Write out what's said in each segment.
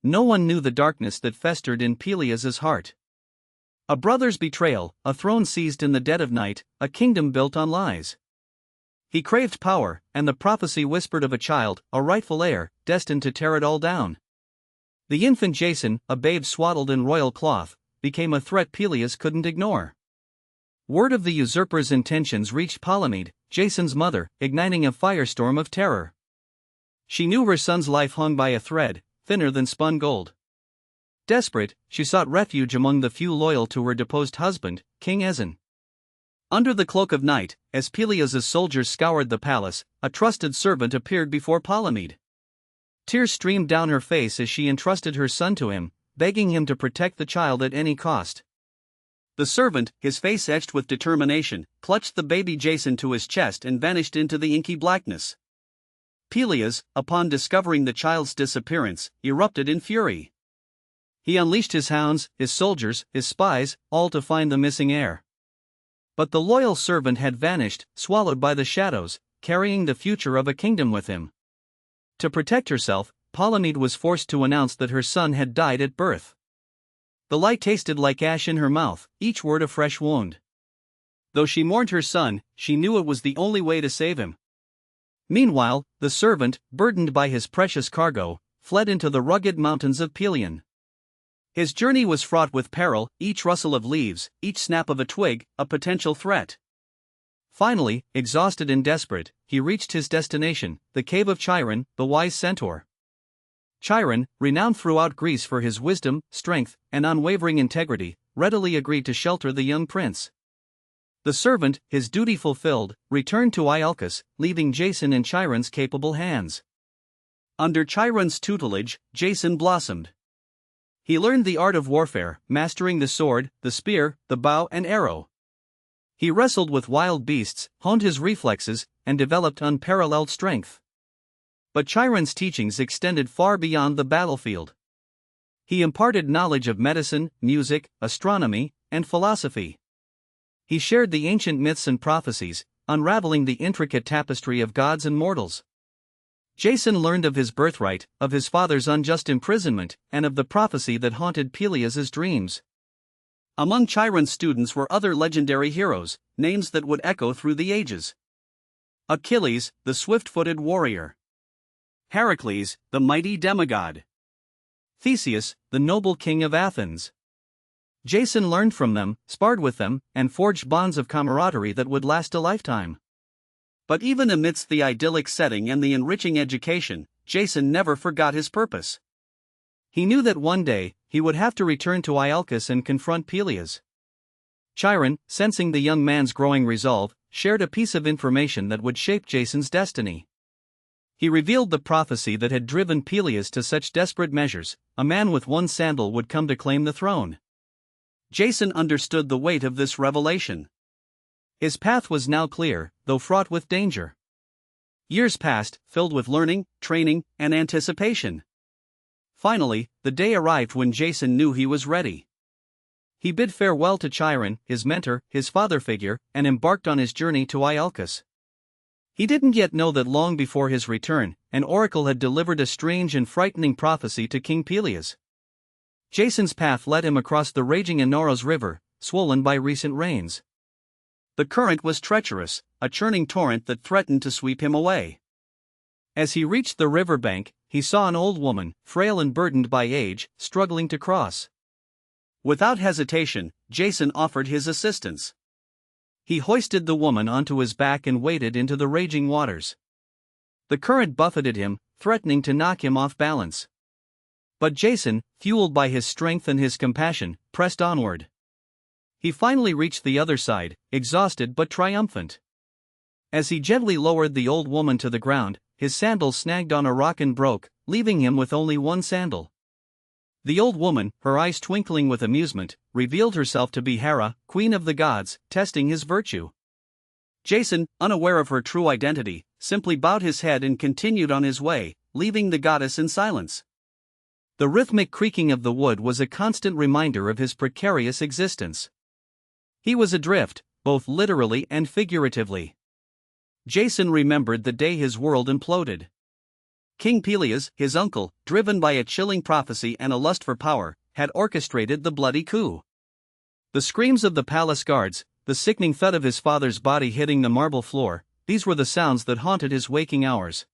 no one knew the darkness that festered in Pelias's heart. A brother's betrayal, a throne seized in the dead of night, a kingdom built on lies. He craved power, and the prophecy whispered of a child, a rightful heir, destined to tear it all down. The infant Jason, a babe swaddled in royal cloth, became a threat Pelias couldn't ignore. Word of the usurper's intentions reached Polymede, Jason's mother, igniting a firestorm of terror. She knew her son's life hung by a thread, thinner than spun gold. Desperate, she sought refuge among the few loyal to her deposed husband, King Ezin. Under the cloak of night, as Pelias's soldiers scoured the palace, a trusted servant appeared before Polymede. Tears streamed down her face as she entrusted her son to him, begging him to protect the child at any cost. The servant, his face etched with determination, clutched the baby Jason to his chest and vanished into the inky blackness. Pelias, upon discovering the child's disappearance, erupted in fury. He unleashed his hounds, his soldiers, his spies, all to find the missing heir. But the loyal servant had vanished, swallowed by the shadows, carrying the future of a kingdom with him. To protect herself, Polymede was forced to announce that her son had died at birth. The light tasted like ash in her mouth, each word a fresh wound. Though she mourned her son, she knew it was the only way to save him. Meanwhile, the servant, burdened by his precious cargo, fled into the rugged mountains of Pelion. His journey was fraught with peril, each rustle of leaves, each snap of a twig, a potential threat. Finally, exhausted and desperate, he reached his destination, the cave of Chiron, the wise centaur. Chiron, renowned throughout Greece for his wisdom, strength, and unwavering integrity, readily agreed to shelter the young prince. The servant, his duty fulfilled, returned to Iolcus, leaving Jason in Chiron's capable hands. Under Chiron's tutelage, Jason blossomed. He learned the art of warfare, mastering the sword, the spear, the bow and arrow. He wrestled with wild beasts, honed his reflexes, and developed unparalleled strength. But Chiron's teachings extended far beyond the battlefield. He imparted knowledge of medicine, music, astronomy, and philosophy. He shared the ancient myths and prophecies, unraveling the intricate tapestry of gods and mortals. Jason learned of his birthright, of his father's unjust imprisonment, and of the prophecy that haunted Pelias's dreams. Among Chiron's students were other legendary heroes, names that would echo through the ages. Achilles, the swift-footed warrior. Heracles, the mighty demigod. Theseus, the noble king of Athens. Jason learned from them, sparred with them, and forged bonds of camaraderie that would last a lifetime. But even amidst the idyllic setting and the enriching education, Jason never forgot his purpose. He knew that one day, he would have to return to Iolcus and confront Pelias. Chiron, sensing the young man's growing resolve, shared a piece of information that would shape Jason's destiny. He revealed the prophecy that had driven Pelias to such desperate measures: a man with one sandal would come to claim the throne. Jason understood the weight of this revelation. His path was now clear, though fraught with danger. Years passed, filled with learning, training, and anticipation. Finally, the day arrived when Jason knew he was ready. He bid farewell to Chiron, his mentor, his father figure, and embarked on his journey to Iolcus. He didn't yet know that long before his return, an oracle had delivered a strange and frightening prophecy to King Pelias. Jason's path led him across the raging Anaros River, swollen by recent rains. The current was treacherous, a churning torrent that threatened to sweep him away. As he reached the riverbank, he saw an old woman, frail and burdened by age, struggling to cross. Without hesitation, Jason offered his assistance. He hoisted the woman onto his back and waded into the raging waters. The current buffeted him, threatening to knock him off balance. But Jason, fueled by his strength and his compassion, pressed onward. He finally reached the other side, exhausted but triumphant. As he gently lowered the old woman to the ground, his sandal snagged on a rock and broke, leaving him with only one sandal. The old woman, her eyes twinkling with amusement, revealed herself to be Hera, queen of the gods, testing his virtue. Jason, unaware of her true identity, simply bowed his head and continued on his way, leaving the goddess in silence. The rhythmic creaking of the wood was a constant reminder of his precarious existence. He was adrift, both literally and figuratively. Jason remembered the day his world imploded. King Pelias, his uncle, driven by a chilling prophecy and a lust for power, had orchestrated the bloody coup. The screams of the palace guards, the sickening thud of his father's body hitting the marble floor, these were the sounds that haunted his waking hours.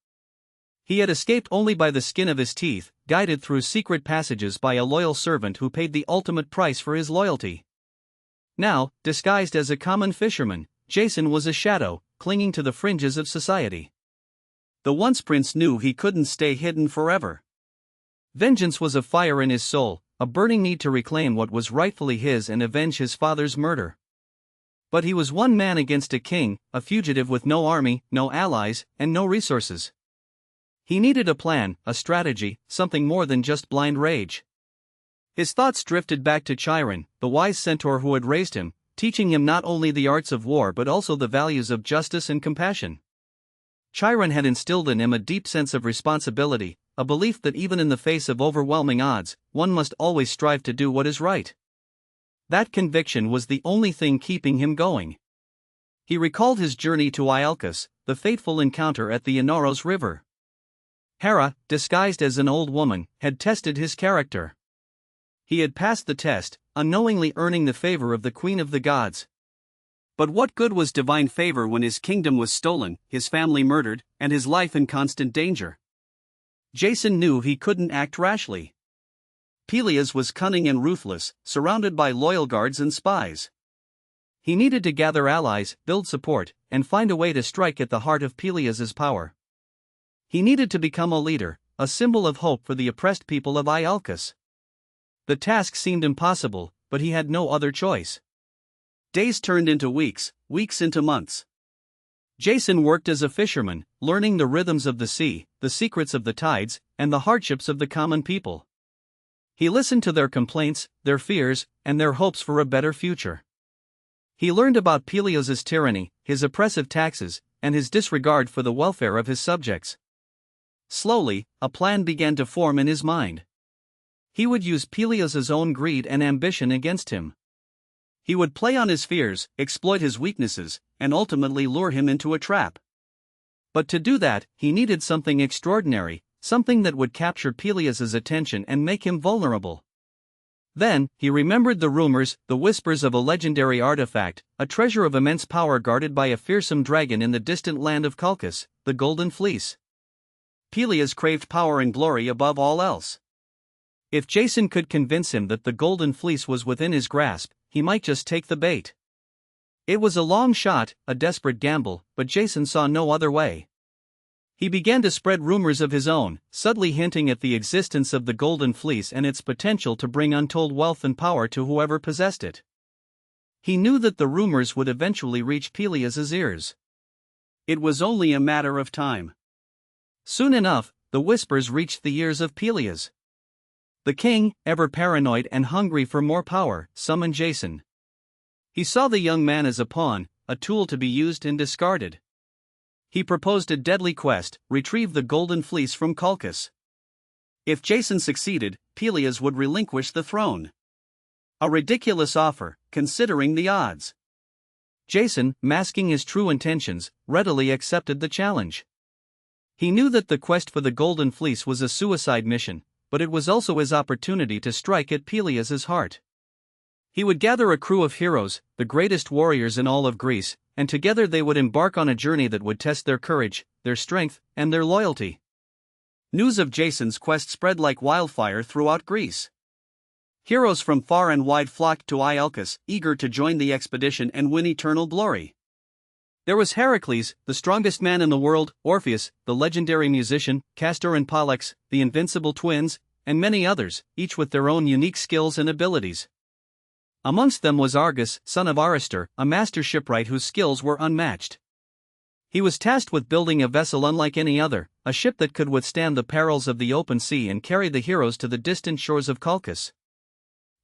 He had escaped only by the skin of his teeth, guided through secret passages by a loyal servant who paid the ultimate price for his loyalty. Now, disguised as a common fisherman, Jason was a shadow, clinging to the fringes of society. The once prince knew he couldn't stay hidden forever. Vengeance was a fire in his soul, a burning need to reclaim what was rightfully his and avenge his father's murder. But he was one man against a king, a fugitive with no army, no allies, and no resources. He needed a plan, a strategy, something more than just blind rage. His thoughts drifted back to Chiron, the wise centaur who had raised him, teaching him not only the arts of war but also the values of justice and compassion. Chiron had instilled in him a deep sense of responsibility, a belief that even in the face of overwhelming odds, one must always strive to do what is right. That conviction was the only thing keeping him going. He recalled his journey to Iolcus, the fateful encounter at the Inaros River. Hera, disguised as an old woman, had tested his character. He had passed the test, unknowingly earning the favor of the Queen of the Gods. But what good was divine favor when his kingdom was stolen, his family murdered, and his life in constant danger? Jason knew he couldn't act rashly. Pelias was cunning and ruthless, surrounded by loyal guards and spies. He needed to gather allies, build support, and find a way to strike at the heart of Pelias's power. He needed to become a leader, a symbol of hope for the oppressed people of Iolcus. The task seemed impossible, but he had no other choice. Days turned into weeks, weeks into months. Jason worked as a fisherman, learning the rhythms of the sea, the secrets of the tides, and the hardships of the common people. He listened to their complaints, their fears, and their hopes for a better future. He learned about Pelias's tyranny, his oppressive taxes, and his disregard for the welfare of his subjects. Slowly, a plan began to form in his mind. He would use Pelias's own greed and ambition against him. He would play on his fears, exploit his weaknesses, and ultimately lure him into a trap. But to do that, he needed something extraordinary, something that would capture Pelias's attention and make him vulnerable. Then, he remembered the rumors, the whispers of a legendary artifact, a treasure of immense power guarded by a fearsome dragon in the distant land of Colchis, the Golden Fleece. Pelias craved power and glory above all else. If Jason could convince him that the Golden Fleece was within his grasp, he might just take the bait. It was a long shot, a desperate gamble, but Jason saw no other way. He began to spread rumors of his own, subtly hinting at the existence of the Golden Fleece and its potential to bring untold wealth and power to whoever possessed it. He knew that the rumors would eventually reach Pelias's ears. It was only a matter of time. Soon enough, the whispers reached the ears of Pelias. The king, ever paranoid and hungry for more power, summoned Jason. He saw the young man as a pawn, a tool to be used and discarded. He proposed a deadly quest: retrieve the Golden Fleece from Colchis. If Jason succeeded, Pelias would relinquish the throne. A ridiculous offer, considering the odds. Jason, masking his true intentions, readily accepted the challenge. He knew that the quest for the Golden Fleece was a suicide mission, but it was also his opportunity to strike at Pelias's heart. He would gather a crew of heroes, the greatest warriors in all of Greece, and together they would embark on a journey that would test their courage, their strength, and their loyalty. News of Jason's quest spread like wildfire throughout Greece. Heroes from far and wide flocked to Iolcus, eager to join the expedition and win eternal glory. There was Heracles, the strongest man in the world, Orpheus, the legendary musician, Castor and Pollux, the invincible twins, and many others, each with their own unique skills and abilities. Amongst them was Argus, son of Aristor, a master shipwright whose skills were unmatched. He was tasked with building a vessel unlike any other, a ship that could withstand the perils of the open sea and carry the heroes to the distant shores of Colchis.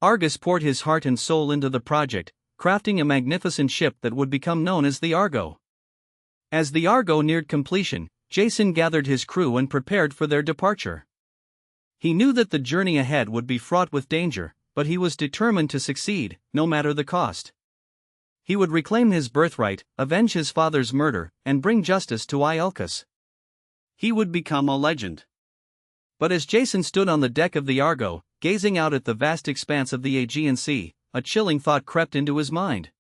Argus poured his heart and soul into the project, crafting a magnificent ship that would become known as the Argo. As the Argo neared completion, Jason gathered his crew and prepared for their departure. He knew that the journey ahead would be fraught with danger, but he was determined to succeed, no matter the cost. He would reclaim his birthright, avenge his father's murder, and bring justice to Iolcus. He would become a legend. But as Jason stood on the deck of the Argo, gazing out at the vast expanse of the Aegean Sea, a chilling thought crept into his mind.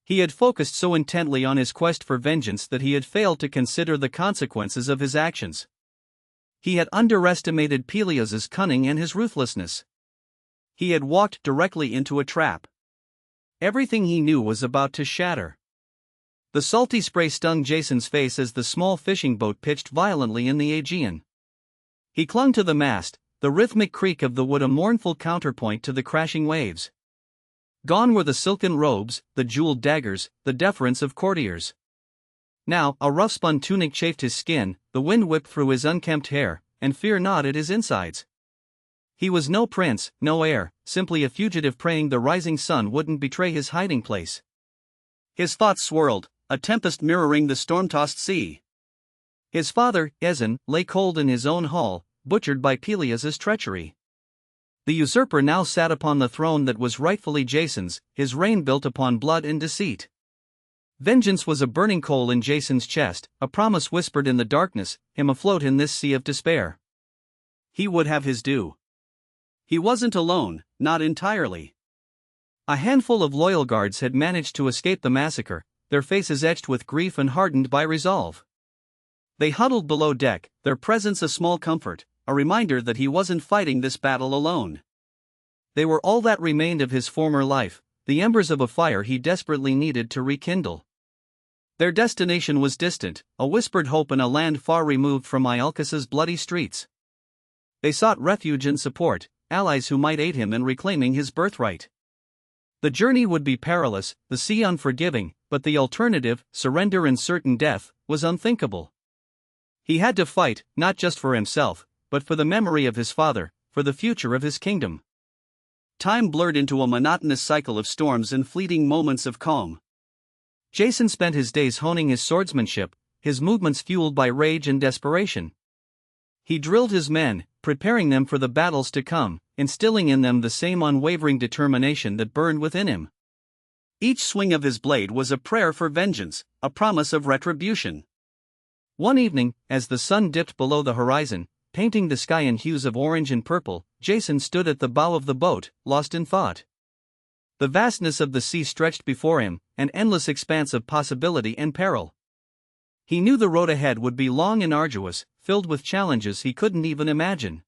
He had focused so intently on his quest for vengeance that he had failed to consider the consequences of his actions. He had underestimated Pelias's cunning and his ruthlessness. He had walked directly into a trap. Everything he knew was about to shatter. The salty spray stung Jason's face as the small fishing boat pitched violently in the Aegean. He clung to the mast, the rhythmic creak of the wood a mournful counterpoint to the crashing waves. Gone were the silken robes, the jeweled daggers, the deference of courtiers. Now, a rough-spun tunic chafed his skin, the wind whipped through his unkempt hair, and fear gnawed at his insides. He was no prince, no heir, simply a fugitive praying the rising sun wouldn't betray his hiding place. His thoughts swirled, a tempest mirroring the storm-tossed sea. His father, Ezen, lay cold in his own hall, butchered by Pelias's treachery. The usurper now sat upon the throne that was rightfully Jason's, his reign built upon blood and deceit. Vengeance was a burning coal in Jason's chest, a promise whispered in the darkness, him afloat in this sea of despair. He would have his due. He wasn't alone, not entirely. A handful of loyal guards had managed to escape the massacre, their faces etched with grief and hardened by resolve. They huddled below deck, their presence a small comfort, a reminder that he wasn't fighting this battle alone. They were all that remained of his former life, the embers of a fire he desperately needed to rekindle. Their destination was distant, a whispered hope in a land far removed from Iolcus's bloody streets. They sought refuge and support, allies who might aid him in reclaiming his birthright. The journey would be perilous, the sea unforgiving, but the alternative, surrender and certain death, was unthinkable. He had to fight, not just for himself, but for the memory of his father, for the future of his kingdom. Time blurred into a monotonous cycle of storms and fleeting moments of calm. Jason spent his days honing his swordsmanship, his movements fueled by rage and desperation. He drilled his men, preparing them for the battles to come, instilling in them the same unwavering determination that burned within him. Each swing of his blade was a prayer for vengeance, a promise of retribution. One evening, as the sun dipped below the horizon, painting the sky in hues of orange and purple, Jason stood at the bow of the boat, lost in thought. The vastness of the sea stretched before him, an endless expanse of possibility and peril. He knew the road ahead would be long and arduous, filled with challenges he couldn't even imagine.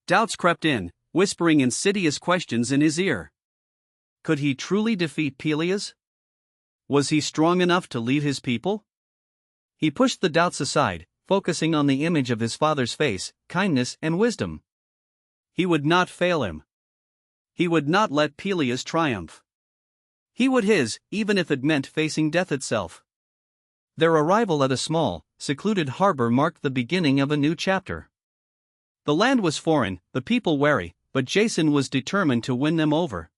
Doubts crept in, whispering insidious questions in his ear. Could he truly defeat Pelias? Was he strong enough to lead his people? He pushed the doubts aside, focusing on the image of his father's face, kindness and wisdom. He would not fail him. He would not let Pelias triumph. He would his, even if it meant facing death itself. Their arrival at a small, secluded harbor marked the beginning of a new chapter. The land was foreign, the people wary, but Jason was determined to win them over.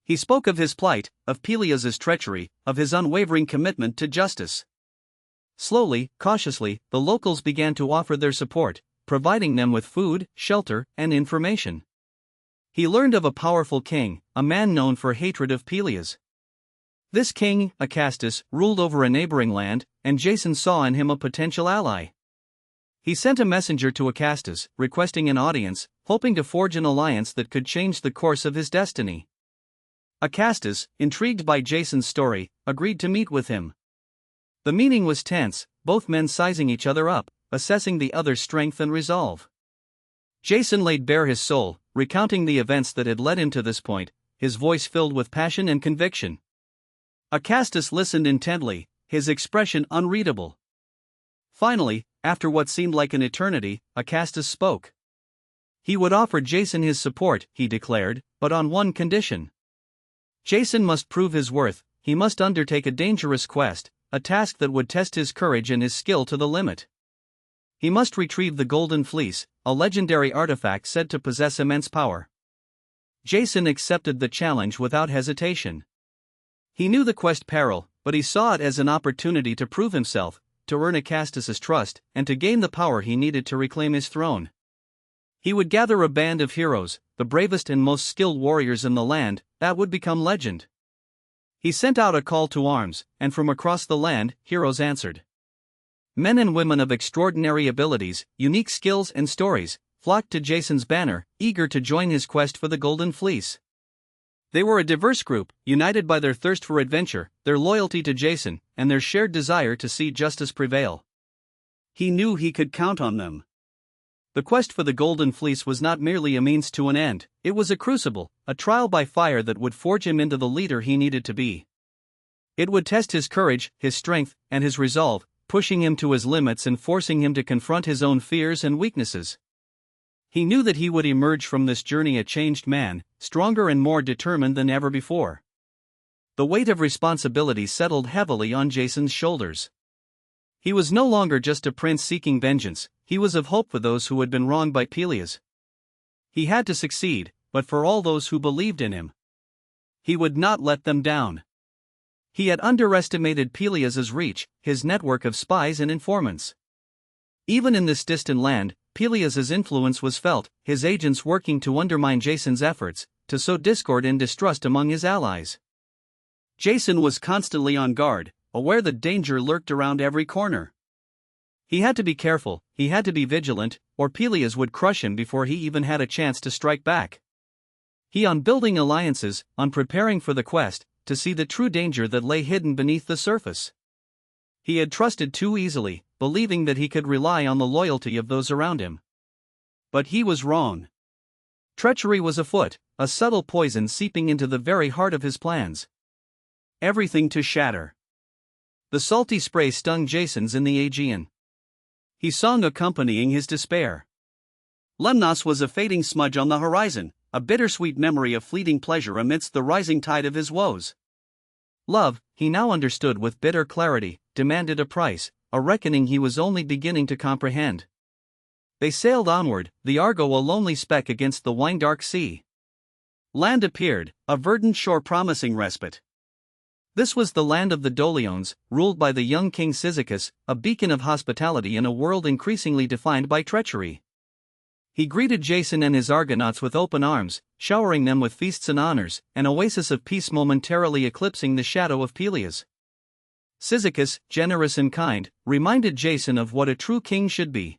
He spoke of his plight, of Pelias's treachery, of his unwavering commitment to justice. Slowly, cautiously, the locals began to offer their support, providing them with food, shelter, and information. He learned of a powerful king, a man known for hatred of Pelias. This king, Acastus, ruled over a neighboring land, and Jason saw in him a potential ally. He sent a messenger to Acastus, requesting an audience, hoping to forge an alliance that could change the course of his destiny. Acastus, intrigued by Jason's story, agreed to meet with him. The meeting was tense, both men sizing each other up, assessing the other's strength and resolve. Jason laid bare his soul, recounting the events that had led him to this point, his voice filled with passion and conviction. Acastus listened intently, his expression unreadable. Finally, after what seemed like an eternity, Acastus spoke. He would offer Jason his support, he declared, but on one condition. Jason must prove his worth, he must undertake a dangerous quest, a task that would test his courage and his skill to the limit. He must retrieve the Golden Fleece, a legendary artifact said to possess immense power. Jason accepted the challenge without hesitation. He knew the quest peril, but he saw it as an opportunity to prove himself, to earn Acastus's trust, and to gain the power he needed to reclaim his throne. He would gather a band of heroes, the bravest and most skilled warriors in the land, that would become legend. He sent out a call to arms, and from across the land, heroes answered. Men and women of extraordinary abilities, unique skills and stories, flocked to Jason's banner, eager to join his quest for the Golden Fleece. They were a diverse group, united by their thirst for adventure, their loyalty to Jason, and their shared desire to see justice prevail. He knew he could count on them. The quest for the Golden Fleece was not merely a means to an end, it was a crucible, a trial by fire that would forge him into the leader he needed to be. It would test his courage, his strength, and his resolve, pushing him to his limits and forcing him to confront his own fears and weaknesses. He knew that he would emerge from this journey a changed man, stronger and more determined than ever before. The weight of responsibility settled heavily on Jason's shoulders. He was no longer just a prince seeking vengeance, he was of hope for those who had been wronged by Pelias. He had to succeed, but for all those who believed in him, he would not let them down. He had underestimated Pelias's reach, his network of spies and informants. Even in this distant land, Pelias's influence was felt, his agents working to undermine Jason's efforts, to sow discord and distrust among his allies. Jason was constantly on guard, aware that danger lurked around every corner. He had to be careful, he had to be vigilant, or Pelias would crush him before he even had a chance to strike back. He on building alliances, on preparing for the quest, to see the true danger that lay hidden beneath the surface. He had trusted too easily, believing that he could rely on the loyalty of those around him. But he was wrong. Treachery was afoot, a subtle poison seeping into the very heart of his plans. Everything to shatter. The salty spray stung Jason's in the Aegean. He sung accompanying his despair. Lemnos was a fading smudge on the horizon, a bittersweet memory of fleeting pleasure amidst the rising tide of his woes. Love, he now understood with bitter clarity, demanded a price, a reckoning he was only beginning to comprehend. They sailed onward, the Argo a lonely speck against the wine-dark sea. Land appeared, a verdant shore promising respite. This was the land of the Dolions, ruled by the young king Cyzicus, a beacon of hospitality in a world increasingly defined by treachery. He greeted Jason and his Argonauts with open arms, showering them with feasts and honors, an oasis of peace momentarily eclipsing the shadow of Pelias. Cyzicus, generous and kind, reminded Jason of what a true king should be.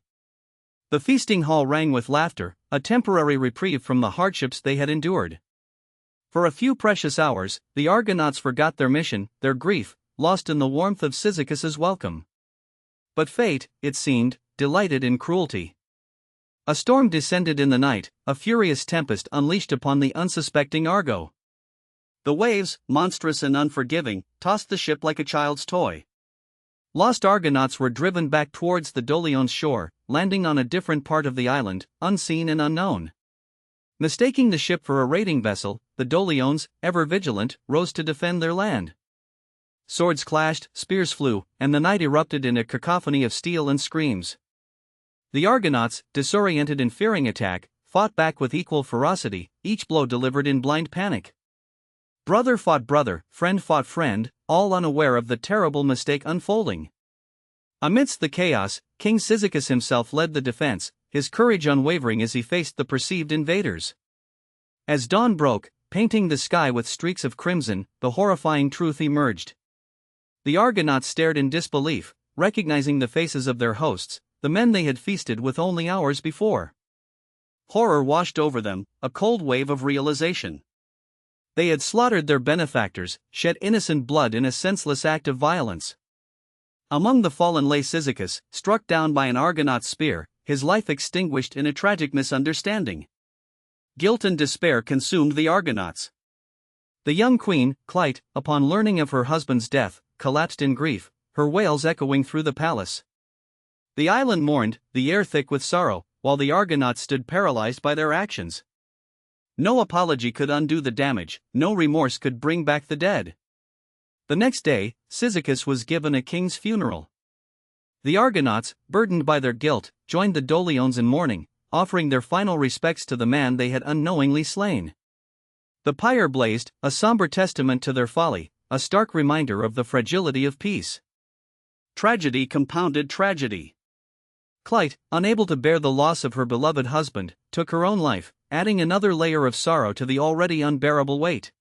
The feasting hall rang with laughter, a temporary reprieve from the hardships they had endured. For a few precious hours, the Argonauts forgot their mission, their grief, lost in the warmth of Cyzicus's welcome. But fate, it seemed, delighted in cruelty. A storm descended in the night, a furious tempest unleashed upon the unsuspecting Argo. The waves, monstrous and unforgiving, tossed the ship like a child's toy. Lost Argonauts were driven back towards the Dolion's shore, landing on a different part of the island, unseen and unknown. Mistaking the ship for a raiding vessel, the Dolions, ever vigilant, rose to defend their land. Swords clashed, spears flew, and the night erupted in a cacophony of steel and screams. The Argonauts, disoriented and fearing attack, fought back with equal ferocity, each blow delivered in blind panic. Brother fought brother, friend fought friend, all unaware of the terrible mistake unfolding. Amidst the chaos, King Cyzicus himself led the defense, his courage unwavering as he faced the perceived invaders. As dawn broke, painting the sky with streaks of crimson, the horrifying truth emerged. The Argonauts stared in disbelief, recognizing the faces of their hosts, the men they had feasted with only hours before. Horror washed over them, a cold wave of realization. They had slaughtered their benefactors, shed innocent blood in a senseless act of violence. Among the fallen lay Cyzicus, struck down by an Argonaut spear, his life extinguished in a tragic misunderstanding. Guilt and despair consumed the Argonauts. The young queen, Clyte, upon learning of her husband's death, collapsed in grief, her wails echoing through the palace. The island mourned, the air thick with sorrow, while the Argonauts stood paralyzed by their actions. No apology could undo the damage, no remorse could bring back the dead. The next day, Cyzicus was given a king's funeral. The Argonauts, burdened by their guilt, joined the Dolions in mourning, offering their final respects to the man they had unknowingly slain. The pyre blazed, a somber testament to their folly, a stark reminder of the fragility of peace. Tragedy compounded tragedy. Clyte, unable to bear the loss of her beloved husband, took her own life, adding another layer of sorrow to the already unbearable weight.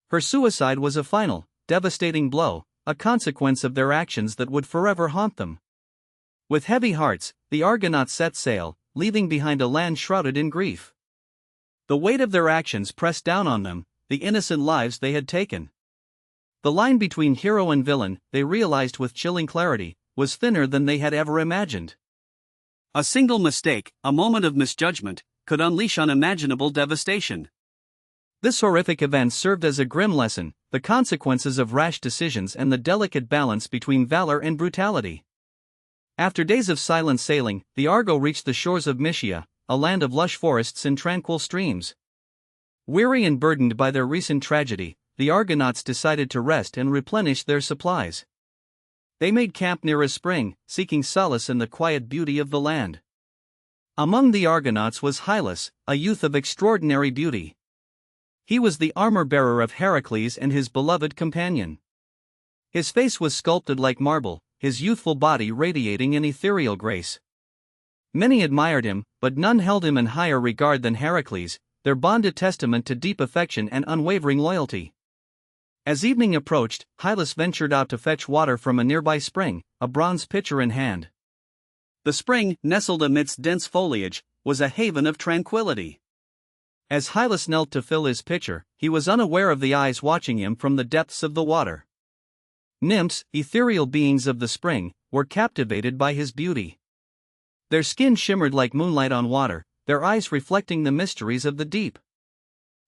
Her suicide was a final, devastating blow, a consequence of their actions that would forever haunt them. With heavy hearts, the Argonauts set sail, leaving behind a land shrouded in grief. The weight of their actions pressed down on them, the innocent lives they had taken. The line between hero and villain, they realized with chilling clarity, was thinner than they had ever imagined. A single mistake, a moment of misjudgment, could unleash unimaginable devastation. This horrific event served as a grim lesson, the consequences of rash decisions and the delicate balance between valor and brutality. After days of silent sailing, the Argo reached the shores of Mysia, a land of lush forests and tranquil streams. Weary and burdened by their recent tragedy, the Argonauts decided to rest and replenish their supplies. They made camp near a spring, seeking solace in the quiet beauty of the land. Among the Argonauts was Hylas, a youth of extraordinary beauty. He was the armor-bearer of Heracles and his beloved companion. His face was sculpted like marble, his youthful body radiating an ethereal grace. Many admired him, but none held him in higher regard than Heracles, their bond a testament to deep affection and unwavering loyalty. As evening approached, Hylas ventured out to fetch water from a nearby spring, a bronze pitcher in hand. The spring, nestled amidst dense foliage, was a haven of tranquility. As Hylas knelt to fill his pitcher, he was unaware of the eyes watching him from the depths of the water. Nymphs, ethereal beings of the spring, were captivated by his beauty. Their skin shimmered like moonlight on water, their eyes reflecting the mysteries of the deep.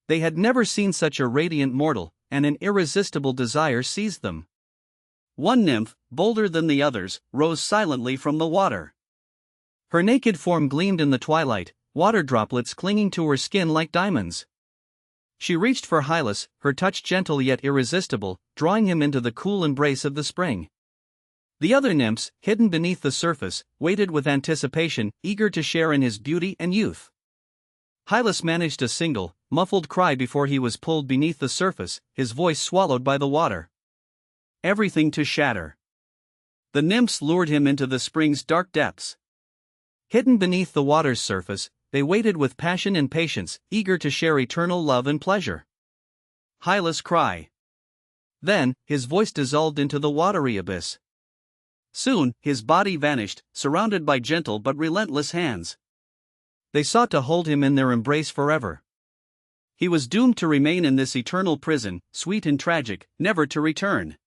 They had never seen such a radiant mortal, and an irresistible desire seized them. One nymph, bolder than the others, rose silently from the water. Her naked form gleamed in the twilight, water droplets clinging to her skin like diamonds. She reached for Hylas, her touch gentle yet irresistible, drawing him into the cool embrace of the spring. The other nymphs, hidden beneath the surface, waited with anticipation, eager to share in his beauty and youth. Hylas managed a single, muffled cry before he was pulled beneath the surface, his voice swallowed by the water. Everything to shatter. The nymphs lured him into the spring's dark depths. Hidden beneath the water's surface, they waited with passion and patience, eager to share eternal love and pleasure. Hylas' cry. Then, his voice dissolved into the watery abyss. Soon, his body vanished, surrounded by gentle but relentless hands. They sought to hold him in their embrace forever. He was doomed to remain in this eternal prison, sweet and tragic, never to return.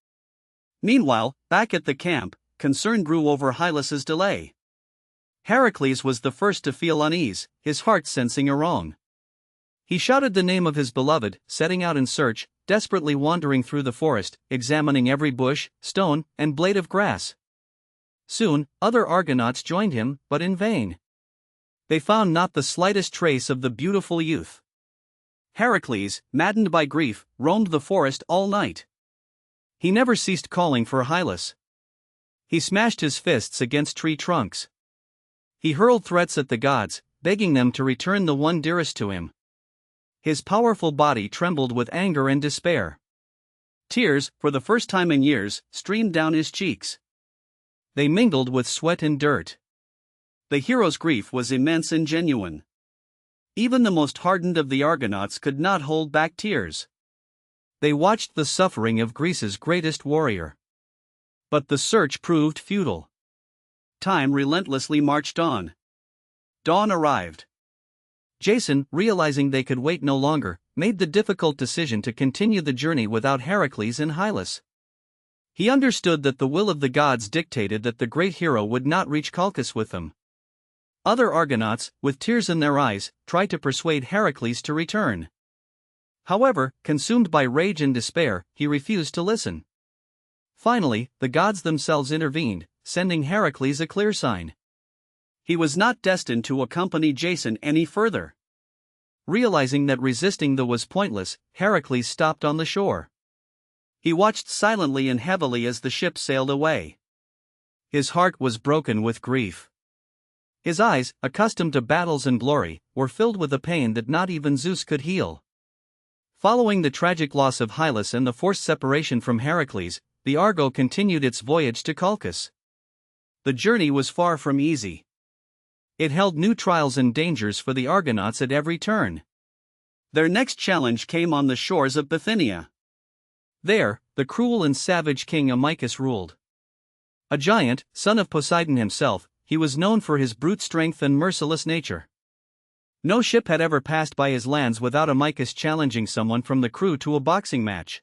Meanwhile, back at the camp, concern grew over Hylas's delay. Heracles was the first to feel unease, his heart sensing a wrong. He shouted the name of his beloved, setting out in search, desperately wandering through the forest, examining every bush, stone, and blade of grass. Soon, other Argonauts joined him, but in vain. They found not the slightest trace of the beautiful youth. Heracles, maddened by grief, roamed the forest all night. He never ceased calling for Hylas. He smashed his fists against tree trunks. He hurled threats at the gods, begging them to return the one dearest to him. His powerful body trembled with anger and despair. Tears, for the first time in years, streamed down his cheeks. They mingled with sweat and dirt. The hero's grief was immense and genuine. Even the most hardened of the Argonauts could not hold back tears. They watched the suffering of Greece's greatest warrior. But the search proved futile. Time relentlessly marched on. Dawn arrived. Jason, realizing they could wait no longer, made the difficult decision to continue the journey without Heracles and Hylas. He understood that the will of the gods dictated that the great hero would not reach Colchis with them. Other Argonauts, with tears in their eyes, tried to persuade Heracles to return. However, consumed by rage and despair, he refused to listen. Finally, the gods themselves intervened, sending Heracles a clear sign. He was not destined to accompany Jason any further. Realizing that resisting was pointless, Heracles stopped on the shore. He watched silently and heavily as the ship sailed away. His heart was broken with grief. His eyes, accustomed to battles and glory, were filled with a pain that not even Zeus could heal. Following the tragic loss of Hylas and the forced separation from Heracles, the Argo continued its voyage to Colchis. The journey was far from easy. It held new trials and dangers for the Argonauts at every turn. Their next challenge came on the shores of Bithynia. There, the cruel and savage king Amycus ruled. A giant, son of Poseidon himself, he was known for his brute strength and merciless nature. No ship had ever passed by his lands without Amycus challenging someone from the crew to a boxing match.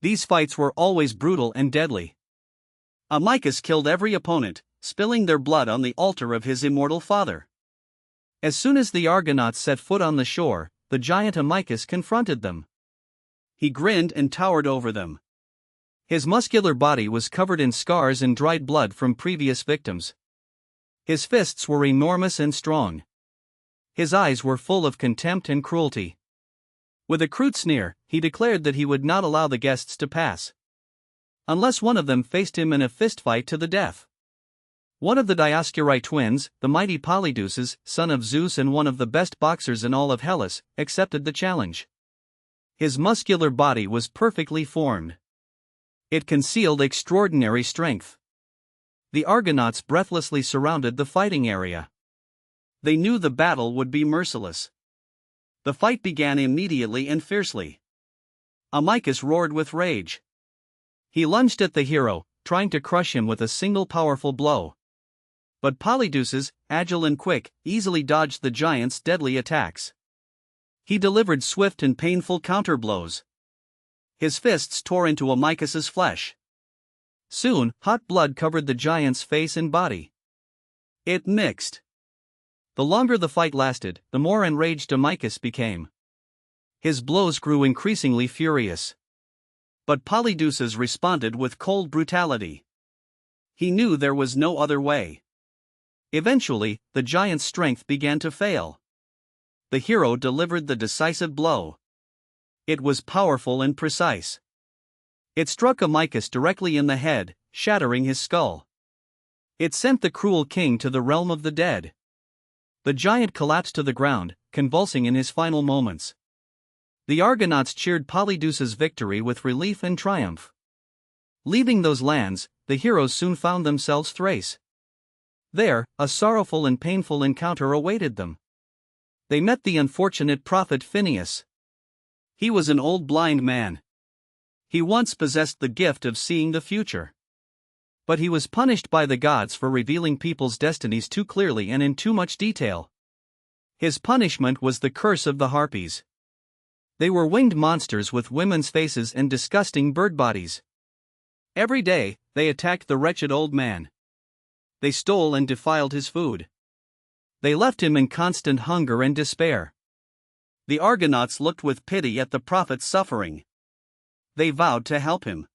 These fights were always brutal and deadly. Amycus killed every opponent, spilling their blood on the altar of his immortal father. As soon as the Argonauts set foot on the shore, the giant Amycus confronted them. He grinned and towered over them. His muscular body was covered in scars and dried blood from previous victims. His fists were enormous and strong. His eyes were full of contempt and cruelty. With a crude sneer, he declared that he would not allow the guests to pass unless one of them faced him in a fistfight to the death. One of the Dioscuri twins, the mighty Polydeuces, son of Zeus and one of the best boxers in all of Hellas, accepted the challenge. His muscular body was perfectly formed. It concealed extraordinary strength. The Argonauts breathlessly surrounded the fighting area. They knew the battle would be merciless. The fight began immediately and fiercely. Amycus roared with rage. He lunged at the hero, trying to crush him with a single powerful blow. But Polydeuces, agile and quick, easily dodged the giant's deadly attacks. He delivered swift and painful counterblows. His fists tore into Amycus's flesh. Soon, hot blood covered the giant's face and body. It mixed. The longer the fight lasted, the more enraged Amycus became. His blows grew increasingly furious. But Polydeuces responded with cold brutality. He knew there was no other way. Eventually, the giant's strength began to fail. The hero delivered the decisive blow. It was powerful and precise. It struck Amycus directly in the head, shattering his skull. It sent the cruel king to the realm of the dead. The giant collapsed to the ground, convulsing in his final moments. The Argonauts cheered Polydeuces' victory with relief and triumph. Leaving those lands, the heroes soon found themselves Thrace. There, a sorrowful and painful encounter awaited them. They met the unfortunate prophet Phineas. He was an old blind man. He once possessed the gift of seeing the future. But he was punished by the gods for revealing people's destinies too clearly and in too much detail. His punishment was the curse of the Harpies. They were winged monsters with women's faces and disgusting bird bodies. Every day, they attacked the wretched old man. They stole and defiled his food. They left him in constant hunger and despair. The Argonauts looked with pity at the prophet's suffering. They vowed to help him.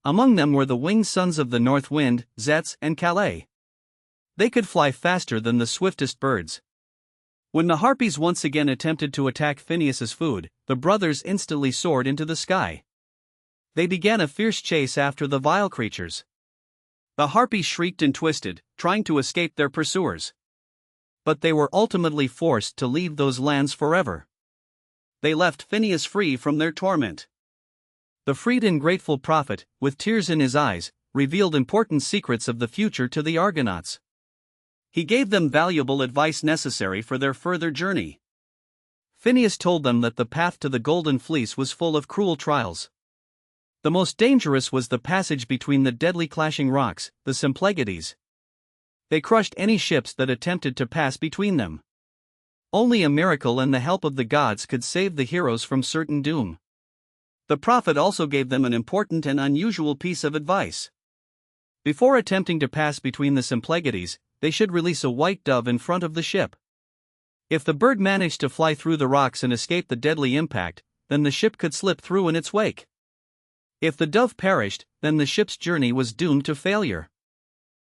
Among them were the winged sons of the north wind, Zets and Calais. They could fly faster than the swiftest birds. When the Harpies once again attempted to attack Phineas's food, the brothers instantly soared into the sky. They began a fierce chase after the vile creatures. The Harpies shrieked and twisted, trying to escape their pursuers. But they were ultimately forced to leave those lands forever. They left Phineas free from their torment. The freed and grateful prophet, with tears in his eyes, revealed important secrets of the future to the Argonauts. He gave them valuable advice necessary for their further journey. Phineas told them that the path to the Golden Fleece was full of cruel trials. The most dangerous was the passage between the deadly clashing rocks, the Symplegades. They crushed any ships that attempted to pass between them. Only a miracle and the help of the gods could save the heroes from certain doom. The prophet also gave them an important and unusual piece of advice. Before attempting to pass between the Symplegades, they should release a white dove in front of the ship. If the bird managed to fly through the rocks and escape the deadly impact, then the ship could slip through in its wake. If the dove perished, then the ship's journey was doomed to failure.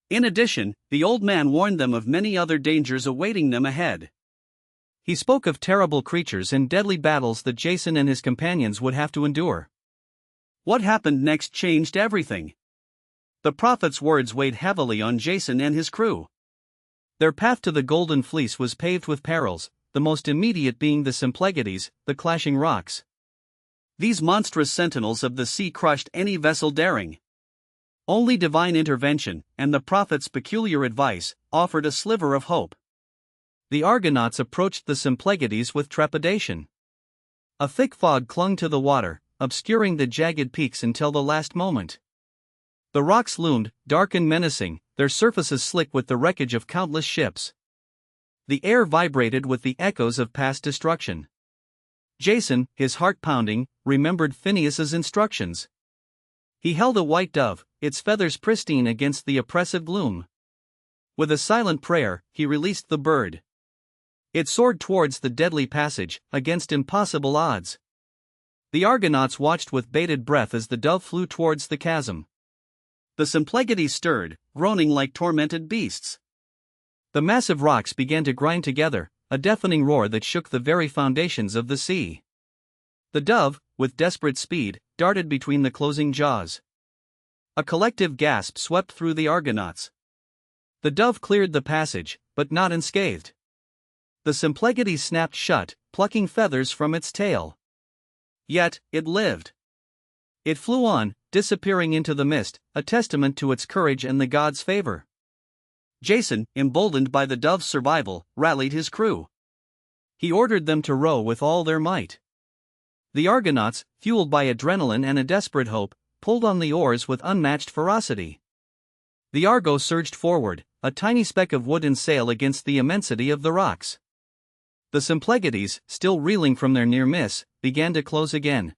In addition, the old man warned them of many other dangers awaiting them ahead. He spoke of terrible creatures and deadly battles that Jason and his companions would have to endure. What happened next changed everything. The prophet's words weighed heavily on Jason and his crew. Their path to the Golden Fleece was paved with perils, the most immediate being the Symplegades, the clashing rocks. These monstrous sentinels of the sea crushed any vessel daring. Only divine intervention, and the prophet's peculiar advice, offered a sliver of hope. The Argonauts approached the Symplegades with trepidation. A thick fog clung to the water, obscuring the jagged peaks until the last moment. The rocks loomed, dark and menacing, their surfaces slick with the wreckage of countless ships. The air vibrated with the echoes of past destruction. Jason, his heart pounding, remembered Phineas's instructions. He held a white dove, its feathers pristine against the oppressive gloom. With a silent prayer, he released the bird. It soared towards the deadly passage, against impossible odds. The Argonauts watched with bated breath as the dove flew towards the chasm. The Symplegades stirred, groaning like tormented beasts. The massive rocks began to grind together, a deafening roar that shook the very foundations of the sea. The dove, with desperate speed, darted between the closing jaws. A collective gasp swept through the Argonauts. The dove cleared the passage, but not unscathed. The Symplegades snapped shut, plucking feathers from its tail. Yet, it lived. It flew on, disappearing into the mist, a testament to its courage and the gods' favor. Jason, emboldened by the dove's survival, rallied his crew. He ordered them to row with all their might. The Argonauts, fueled by adrenaline and a desperate hope, pulled on the oars with unmatched ferocity. The Argo surged forward, a tiny speck of wooden sail against the immensity of the rocks. The Symplegades, still reeling from their near miss, began to close again.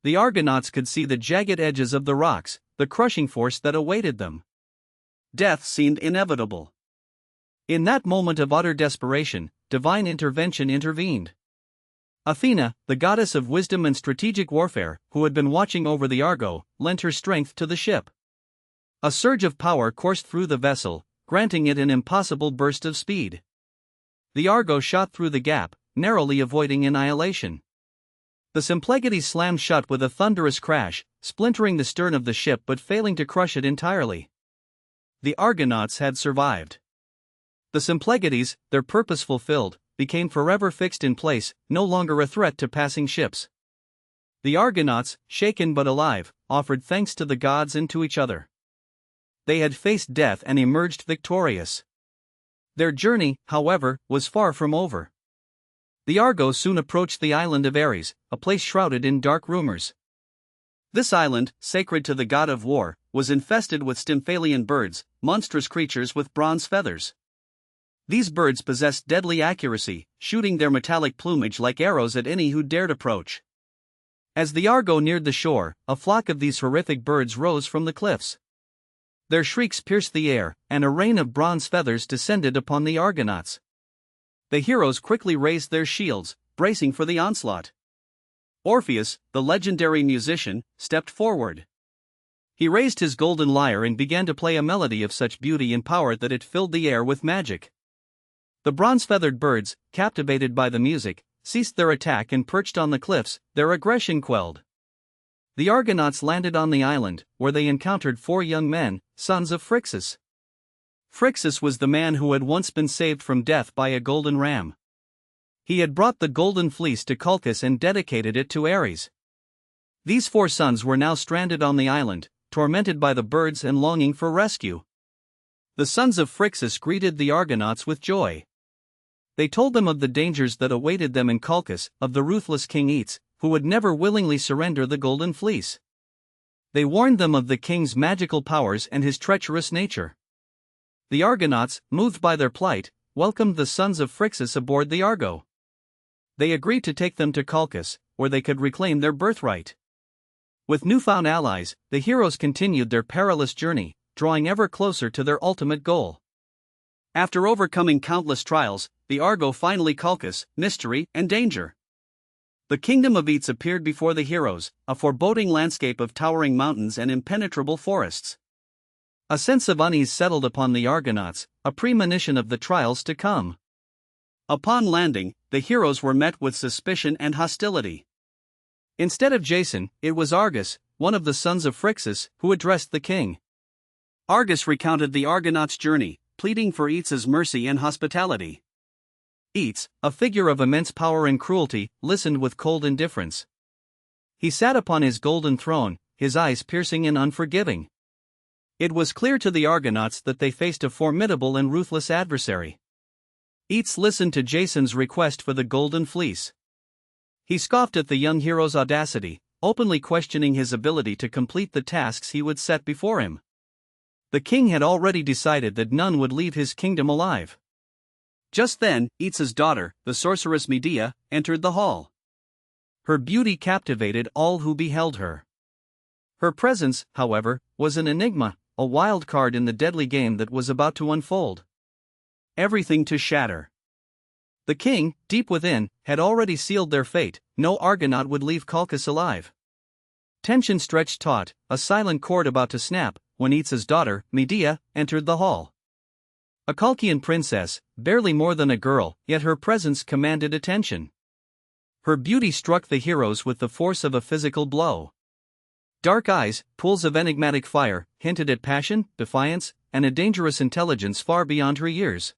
The Argonauts could see the jagged edges of the rocks, the crushing force that awaited them. Death seemed inevitable. In that moment of utter desperation, divine intervention intervened. Athena, the goddess of wisdom and strategic warfare, who had been watching over the Argo, lent her strength to the ship. A surge of power coursed through the vessel, granting it an impossible burst of speed. The Argo shot through the gap, narrowly avoiding annihilation. The Symplegades slammed shut with a thunderous crash, splintering the stern of the ship but failing to crush it entirely. The Argonauts had survived. The Symplegades, their purpose fulfilled, became forever fixed in place, no longer a threat to passing ships. The Argonauts, shaken but alive, offered thanks to the gods and to each other. They had faced death and emerged victorious. Their journey, however, was far from over. The Argo soon approached the island of Ares, a place shrouded in dark rumors. This island, sacred to the god of war, was infested with Stymphalian birds, monstrous creatures with bronze feathers. These birds possessed deadly accuracy, shooting their metallic plumage like arrows at any who dared approach. As the Argo neared the shore, a flock of these horrific birds rose from the cliffs. Their shrieks pierced the air, and a rain of bronze feathers descended upon the Argonauts. The heroes quickly raised their shields, bracing for the onslaught. Orpheus, the legendary musician, stepped forward. He raised his golden lyre and began to play a melody of such beauty and power that it filled the air with magic. The bronze-feathered birds, captivated by the music, ceased their attack and perched on the cliffs, their aggression quelled. The Argonauts landed on the island, where they encountered 4 young men, sons of Phrixus. Phrixus was the man who had once been saved from death by a golden ram. He had brought the golden fleece to Colchis and dedicated it to Ares. These 4 sons were now stranded on the island, tormented by the birds and longing for rescue. The sons of Phrixus greeted the Argonauts with joy. They told them of the dangers that awaited them in Colchis, of the ruthless King Eets, who would never willingly surrender the golden fleece. They warned them of the king's magical powers and his treacherous nature. The Argonauts, moved by their plight, welcomed the sons of Phrixus aboard the Argo. They agreed to take them to Colchis, where they could reclaim their birthright. With newfound allies, the heroes continued their perilous journey, drawing ever closer to their ultimate goal. After overcoming countless trials, the Argo finally Colchis, mystery, and danger. The kingdom of Eets appeared before the heroes, a foreboding landscape of towering mountains and impenetrable forests. A sense of unease settled upon the Argonauts, a premonition of the trials to come. Upon landing, the heroes were met with suspicion and hostility. Instead of Jason, it was Argus, one of the sons of Phrixus, who addressed the king. Argus recounted the Argonauts' journey, pleading for Eets's mercy and hospitality. Eets, a figure of immense power and cruelty, listened with cold indifference. He sat upon his golden throne, his eyes piercing and unforgiving. It was clear to the Argonauts that they faced a formidable and ruthless adversary. Eets listened to Jason's request for the golden fleece. He scoffed at the young hero's audacity, openly questioning his ability to complete the tasks he would set before him. The king had already decided that none would leave his kingdom alive. Just then, Eats's daughter, the sorceress Medea, entered the hall. Her beauty captivated all who beheld her. Her presence, however, was an enigma, a wild card in the deadly game that was about to unfold. Everything to shatter. The king, deep within, had already sealed their fate. No Argonaut would leave Colchis alive. Tension stretched taut, a silent cord about to snap, when Eats's daughter, Medea, entered the hall. A Colchian princess, barely more than a girl, yet her presence commanded attention. Her beauty struck the heroes with the force of a physical blow. Dark eyes, pools of enigmatic fire, hinted at passion, defiance, and a dangerous intelligence far beyond her years.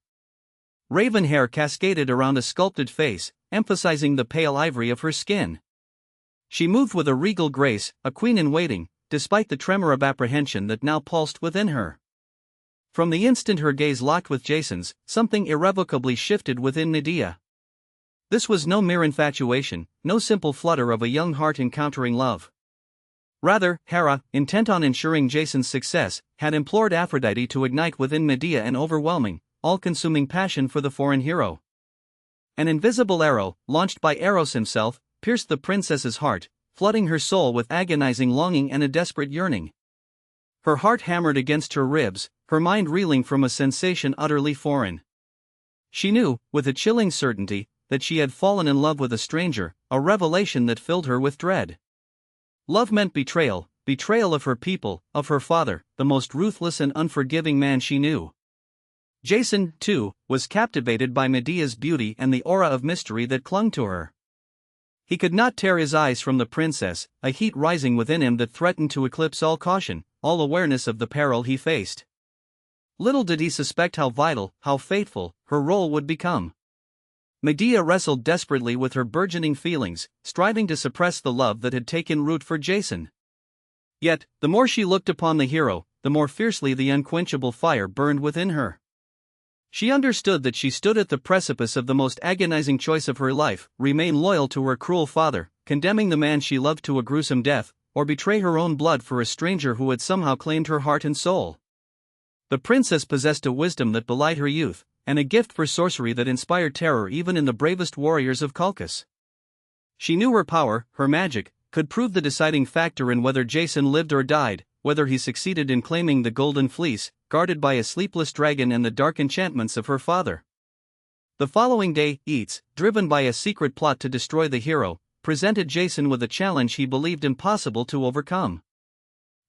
Raven hair cascaded around a sculpted face, emphasizing the pale ivory of her skin. She moved with a regal grace, a queen in waiting, despite the tremor of apprehension that now pulsed within her. From the instant her gaze locked with Jason's, something irrevocably shifted within Medea. This was no mere infatuation, no simple flutter of a young heart encountering love. Rather, Hera, intent on ensuring Jason's success, had implored Aphrodite to ignite within Medea an overwhelming, all-consuming passion for the foreign hero. An invisible arrow, launched by Eros himself, pierced the princess's heart, flooding her soul with agonizing longing and a desperate yearning. Her heart hammered against her ribs, her mind reeling from a sensation utterly foreign. She knew, with a chilling certainty, that she had fallen in love with a stranger, a revelation that filled her with dread. Love meant betrayal, betrayal of her people, of her father, the most ruthless and unforgiving man she knew. Jason, too, was captivated by Medea's beauty and the aura of mystery that clung to her. He could not tear his eyes from the princess, a heat rising within him that threatened to eclipse all caution, all awareness of the peril he faced. Little did he suspect how vital, how fateful, her role would become. Medea wrestled desperately with her burgeoning feelings, striving to suppress the love that had taken root for Jason. Yet, the more she looked upon the hero, the more fiercely the unquenchable fire burned within her. She understood that she stood at the precipice of the most agonizing choice of her life: remain loyal to her cruel father, condemning the man she loved to a gruesome death, or betray her own blood for a stranger who had somehow claimed her heart and soul. The princess possessed a wisdom that belied her youth, and a gift for sorcery that inspired terror even in the bravest warriors of Colchis. She knew her power, her magic, could prove the deciding factor in whether Jason lived or died, whether he succeeded in claiming the Golden Fleece, guarded by a sleepless dragon and the dark enchantments of her father. The following day, Eats, driven by a secret plot to destroy the hero, presented Jason with a challenge he believed impossible to overcome.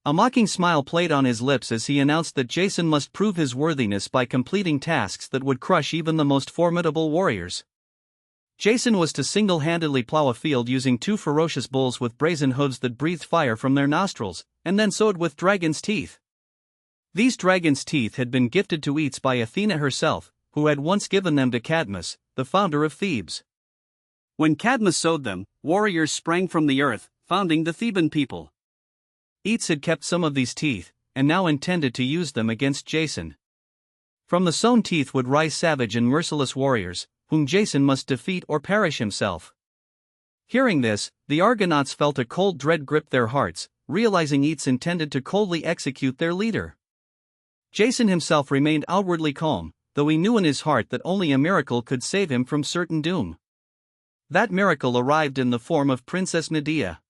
A mocking smile played on his lips as he announced that Jason must prove his worthiness by completing tasks that would crush even the most formidable warriors. Jason was to single-handedly plow a field using 2 ferocious bulls with brazen hooves that breathed fire from their nostrils, and then sowed with dragon's teeth. These dragon's teeth had been gifted to Eats by Athena herself, who had once given them to Cadmus, the founder of Thebes. When Cadmus sowed them, warriors sprang from the earth, founding the Theban people. Eats had kept some of these teeth, and now intended to use them against Jason. From the sown teeth would rise savage and merciless warriors, whom Jason must defeat or perish himself. Hearing this, the Argonauts felt a cold dread grip their hearts, realizing Eats intended to coldly execute their leader. Jason himself remained outwardly calm, though he knew in his heart that only a miracle could save him from certain doom. That miracle arrived in the form of Princess Medea.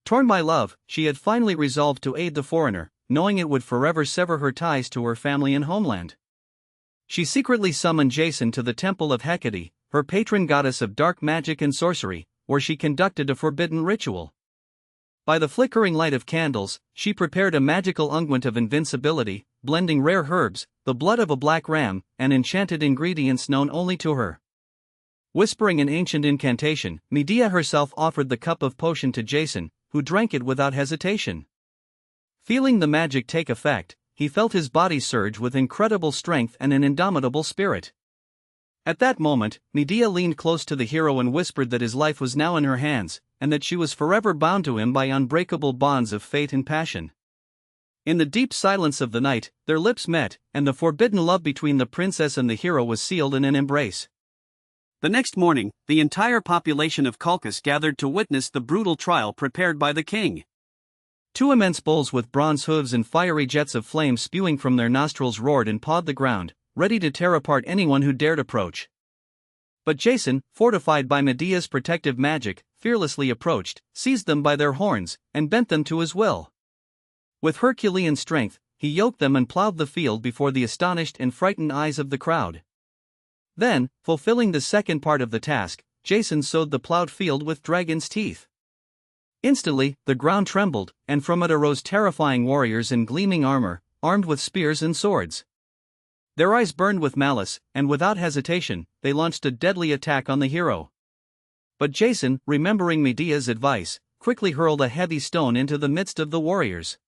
Torn by love, she had finally resolved to aid the foreigner, knowing it would forever sever her ties to her family and homeland. She secretly summoned Jason to the temple of Hecate, her patron goddess of dark magic and sorcery, where she conducted a forbidden ritual. By the flickering light of candles, she prepared a magical unguent of invincibility, blending rare herbs, the blood of a black ram, and enchanted ingredients known only to her. Whispering an ancient incantation, Medea herself offered the cup of potion to Jason, who drank it without hesitation. Feeling the magic take effect, he felt his body surge with incredible strength and an indomitable spirit. At that moment, Medea leaned close to the hero and whispered that his life was now in her hands, and that she was forever bound to him by unbreakable bonds of fate and passion. In the deep silence of the night, their lips met, and the forbidden love between the princess and the hero was sealed in an embrace. The next morning, the entire population of Colchis gathered to witness the brutal trial prepared by the king. Two immense bulls with bronze hooves and fiery jets of flame spewing from their nostrils roared and pawed the ground, ready to tear apart anyone who dared approach. But Jason, fortified by Medea's protective magic, fearlessly approached, seized them by their horns, and bent them to his will. With Herculean strength, he yoked them and plowed the field before the astonished and frightened eyes of the crowd. Then, fulfilling the second part of the task, Jason sowed the plowed field with dragon's teeth. Instantly, the ground trembled, and from it arose terrifying warriors in gleaming armor, armed with spears and swords. Their eyes burned with malice, and without hesitation, they launched a deadly attack on the hero. But Jason, remembering Medea's advice, quickly hurled a heavy stone into the midst of the warriors.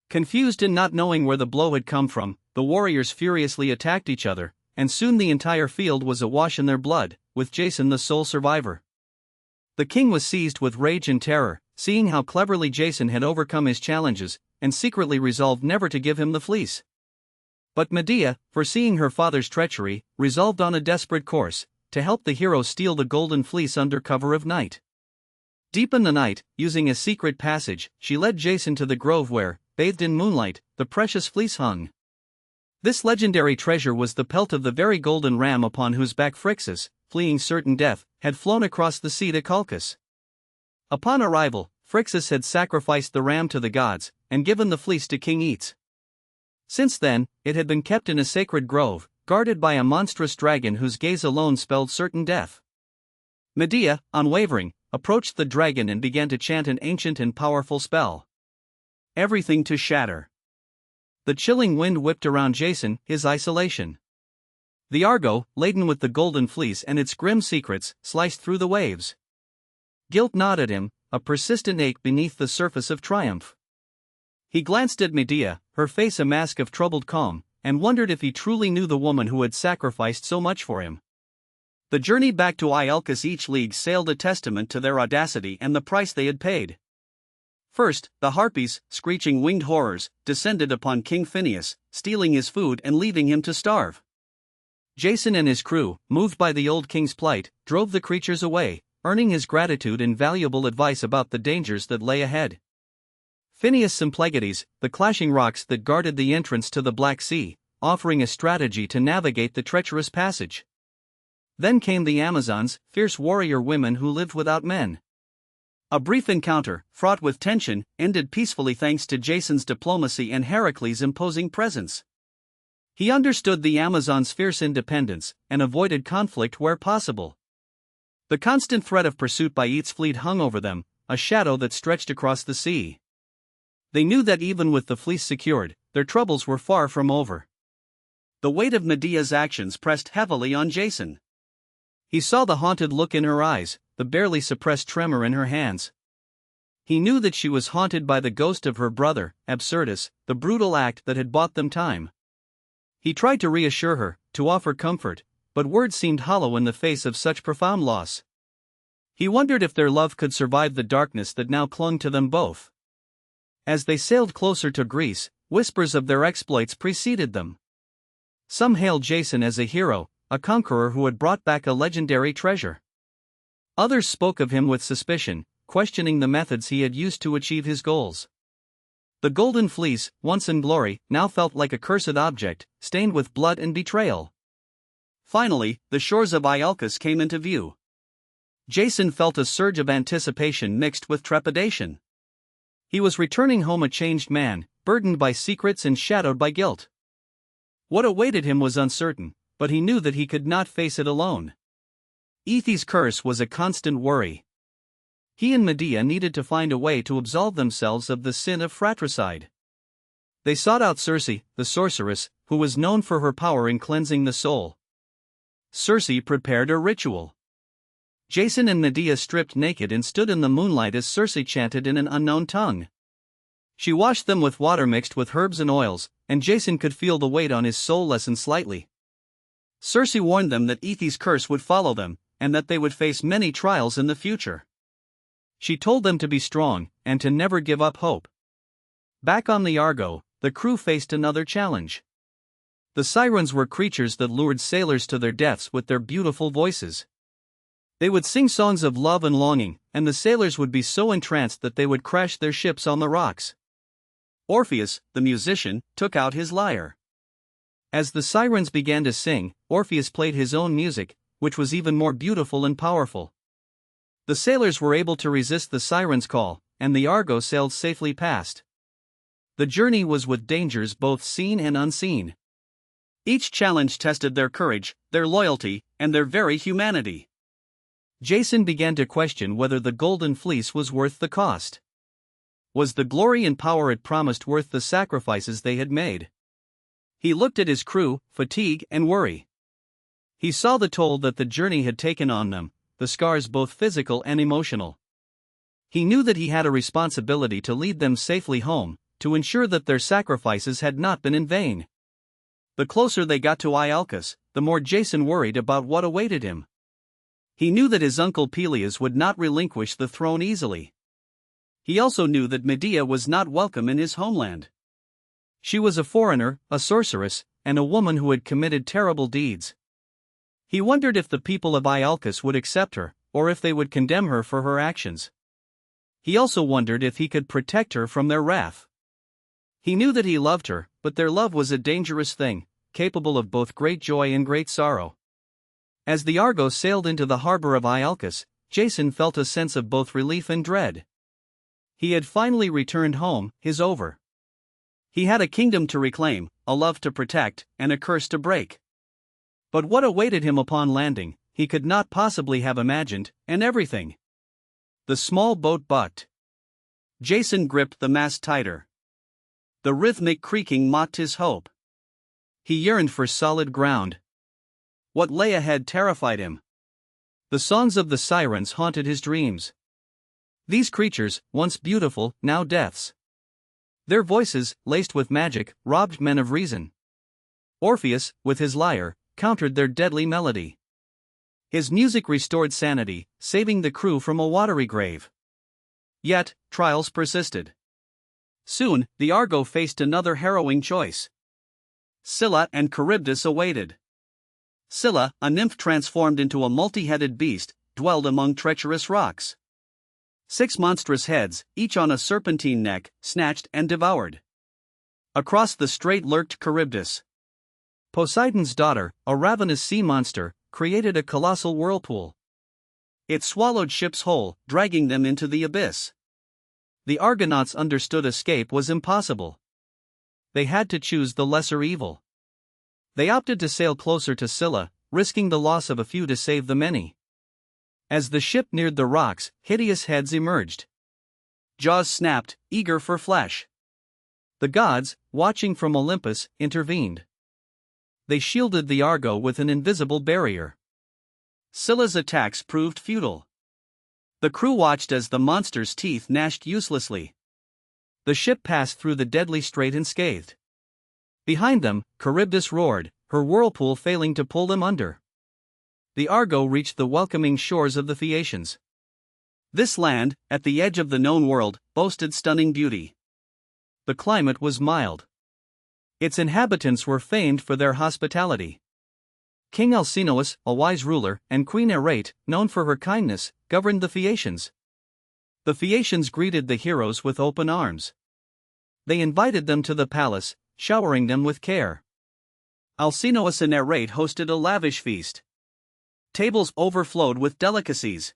Confused and not knowing where the blow had come from, the warriors furiously attacked each other, and soon the entire field was awash in their blood, with Jason the sole survivor. The king was seized with rage and terror, seeing how cleverly Jason had overcome his challenges, and secretly resolved never to give him the fleece. But Medea, foreseeing her father's treachery, resolved on a desperate course, to help the hero steal the golden fleece under cover of night. Deep in the night, using a secret passage, she led Jason to the grove where, bathed in moonlight, the precious fleece hung. This legendary treasure was the pelt of the very golden ram upon whose back Phrixus, fleeing certain death, had flown across the sea to Colchis. Upon arrival, Phrixus had sacrificed the ram to the gods, and given the fleece to King Aetes. Since then, it had been kept in a sacred grove, guarded by a monstrous dragon whose gaze alone spelled certain death. Medea, unwavering, approached the dragon and began to chant an ancient and powerful spell. Everything to shatter. The chilling wind whipped around Jason, his isolation. The Argo, laden with the golden fleece and its grim secrets, sliced through the waves. Guilt gnawed at him, a persistent ache beneath the surface of triumph. He glanced at Medea, her face a mask of troubled calm, and wondered if he truly knew the woman who had sacrificed so much for him. The journey back to Iolcus each league sailed a testament to their audacity and the price they had paid. First, the Harpies, screeching winged horrors, descended upon King Phineus, stealing his food and leaving him to starve. Jason and his crew, moved by the old king's plight, drove the creatures away, earning his gratitude and valuable advice about the dangers that lay ahead. Phineus Symplegades, the clashing rocks that guarded the entrance to the Black Sea, offering a strategy to navigate the treacherous passage. Then came the Amazons, fierce warrior women who lived without men. A brief encounter, fraught with tension, ended peacefully thanks to Jason's diplomacy and Heracles' imposing presence. He understood the Amazons' fierce independence, and avoided conflict where possible. The constant threat of pursuit by Aetes' fleet hung over them, a shadow that stretched across the sea. They knew that even with the fleece secured, their troubles were far from over. The weight of Medea's actions pressed heavily on Jason. He saw the haunted look in her eyes, the barely suppressed tremor in her hands. He knew that she was haunted by the ghost of her brother, Absyrtus, the brutal act that had bought them time. He tried to reassure her, to offer comfort, but words seemed hollow in the face of such profound loss. He wondered if their love could survive the darkness that now clung to them both. As they sailed closer to Greece, whispers of their exploits preceded them. Some hailed Jason as a hero, a conqueror who had brought back a legendary treasure. Others spoke of him with suspicion, questioning the methods he had used to achieve his goals. The golden fleece, once in glory, now felt like a cursed object, stained with blood and betrayal. Finally, the shores of Iolcus came into view. Jason felt a surge of anticipation mixed with trepidation. He was returning home a changed man, burdened by secrets and shadowed by guilt. What awaited him was uncertain, but he knew that he could not face it alone. Aetes' curse was a constant worry. He and Medea needed to find a way to absolve themselves of the sin of fratricide. They sought out Circe, the sorceress, who was known for her power in cleansing the soul. Circe prepared a ritual. Jason and Medea stripped naked and stood in the moonlight as Circe chanted in an unknown tongue. She washed them with water mixed with herbs and oils, and Jason could feel the weight on his soul lessen slightly. Circe warned them that Aetes' curse would follow them, and that they would face many trials in the future. She told them to be strong, and to never give up hope. Back on the Argo, the crew faced another challenge. The sirens were creatures that lured sailors to their deaths with their beautiful voices. They would sing songs of love and longing, and the sailors would be so entranced that they would crash their ships on the rocks. Orpheus, the musician, took out his lyre. As the sirens began to sing, Orpheus played his own music, which was even more beautiful and powerful. The sailors were able to resist the sirens' call, and the Argo sailed safely past. The journey was with dangers both seen and unseen. Each challenge tested their courage, their loyalty, and their very humanity. Jason began to question whether the Golden Fleece was worth the cost. Was the glory and power it promised worth the sacrifices they had made? He looked at his crew, fatigue and worry. He saw the toll that the journey had taken on them, the scars both physical and emotional. He knew that he had a responsibility to lead them safely home, to ensure that their sacrifices had not been in vain. The closer they got to Iolcus, the more Jason worried about what awaited him. He knew that his uncle Pelias would not relinquish the throne easily. He also knew that Medea was not welcome in his homeland. She was a foreigner, a sorceress, and a woman who had committed terrible deeds. He wondered if the people of Iolcus would accept her, or if they would condemn her for her actions. He also wondered if he could protect her from their wrath. He knew that he loved her, but their love was a dangerous thing, capable of both great joy and great sorrow. As the Argo sailed into the harbor of Iolcus, Jason felt a sense of both relief and dread. He had finally returned home, his over. He had a kingdom to reclaim, a love to protect, and a curse to break. But what awaited him upon landing, he could not possibly have imagined, and everything. The small boat bucked. Jason gripped the mast tighter. The rhythmic creaking mocked his hope. He yearned for solid ground. What lay ahead terrified him. The songs of the sirens haunted his dreams. These creatures, once beautiful, now deaths. Their voices, laced with magic, robbed men of reason. Orpheus, with his lyre, countered their deadly melody. His music restored sanity, saving the crew from a watery grave. Yet, trials persisted. Soon, the Argo faced another harrowing choice. Scylla and Charybdis awaited. Scylla, a nymph transformed into a multi-headed beast, dwelled among treacherous rocks. 6 monstrous heads, each on a serpentine neck, snatched and devoured. Across the strait lurked Charybdis. Poseidon's daughter, a ravenous sea monster, created a colossal whirlpool. It swallowed ships whole, dragging them into the abyss. The Argonauts understood escape was impossible. They had to choose the lesser evil. They opted to sail closer to Scylla, risking the loss of a few to save the many. As the ship neared the rocks, hideous heads emerged. Jaws snapped, eager for flesh. The gods, watching from Olympus, intervened. They shielded the Argo with an invisible barrier. Scylla's attacks proved futile. The crew watched as the monster's teeth gnashed uselessly. The ship passed through the deadly strait unscathed. Behind them, Charybdis roared, her whirlpool failing to pull them under. The Argo reached the welcoming shores of the Phaeacians. This land, at the edge of the known world, boasted stunning beauty. The climate was mild. Its inhabitants were famed for their hospitality. King Alcinous, a wise ruler, and Queen Arete, known for her kindness, governed the Phaeacians. The Phaeacians greeted the heroes with open arms. They invited them to the palace, showering them with care. Alcinous and Arete hosted a lavish feast. Tables overflowed with delicacies.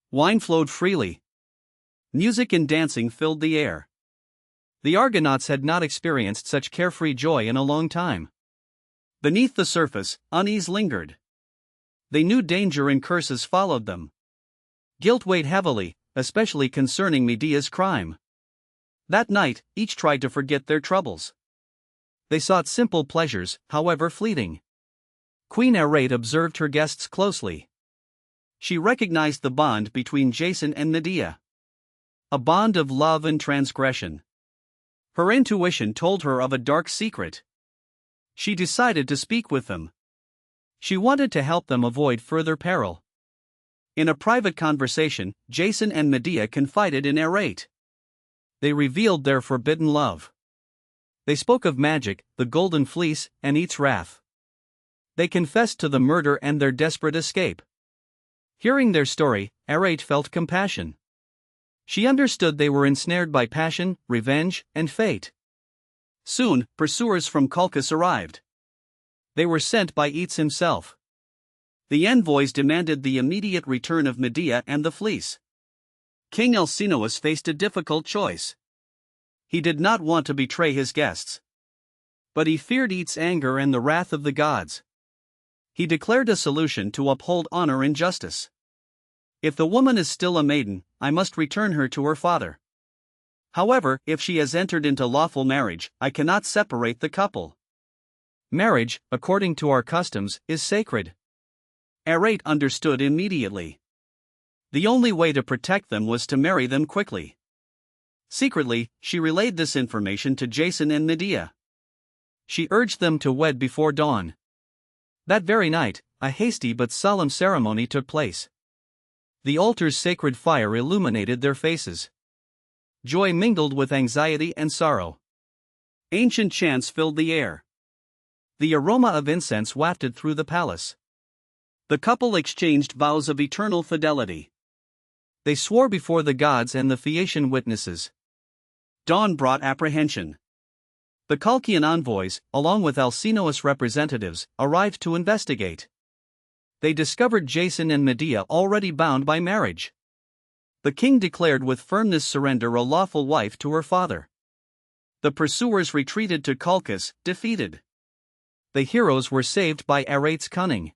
Wine flowed freely. Music and dancing filled the air. The Argonauts had not experienced such carefree joy in a long time. Beneath the surface, unease lingered. They knew danger and curses followed them. Guilt weighed heavily, especially concerning Medea's crime. That night, each tried to forget their troubles. They sought simple pleasures, however fleeting. Queen Arete observed her guests closely. She recognized the bond between Jason and Medea. A bond of love and transgression. Her intuition told her of a dark secret. She decided to speak with them. She wanted to help them avoid further peril. In a private conversation, Jason and Medea confided in Arete. They revealed their forbidden love. They spoke of magic, the golden fleece, and its wrath. They confessed to the murder and their desperate escape. Hearing their story, Arate felt compassion. She understood they were ensnared by passion, revenge, and fate. Soon, pursuers from Colchis arrived. They were sent by Eats himself. The envoys demanded the immediate return of Medea and the fleece. King Alcinous faced a difficult choice. He did not want to betray his guests. But he feared Eats' anger and the wrath of the gods. He declared a solution to uphold honor and justice. If the woman is still a maiden, I must return her to her father. However, if she has entered into lawful marriage, I cannot separate the couple. Marriage, according to our customs, is sacred. Arate understood immediately. The only way to protect them was to marry them quickly. Secretly, she relayed this information to Jason and Medea. She urged them to wed before dawn. That very night, a hasty but solemn ceremony took place. The altar's sacred fire illuminated their faces. Joy mingled with anxiety and sorrow. Ancient chants filled the air. The aroma of incense wafted through the palace. The couple exchanged vows of eternal fidelity. They swore before the gods and the Phaeacian witnesses. Dawn brought apprehension. The Colchian envoys, along with Alcinous representatives, arrived to investigate. They discovered Jason and Medea already bound by marriage. The king declared with firmness surrender a lawful wife to her father. The pursuers retreated to Colchis, defeated. The heroes were saved by Arate's cunning.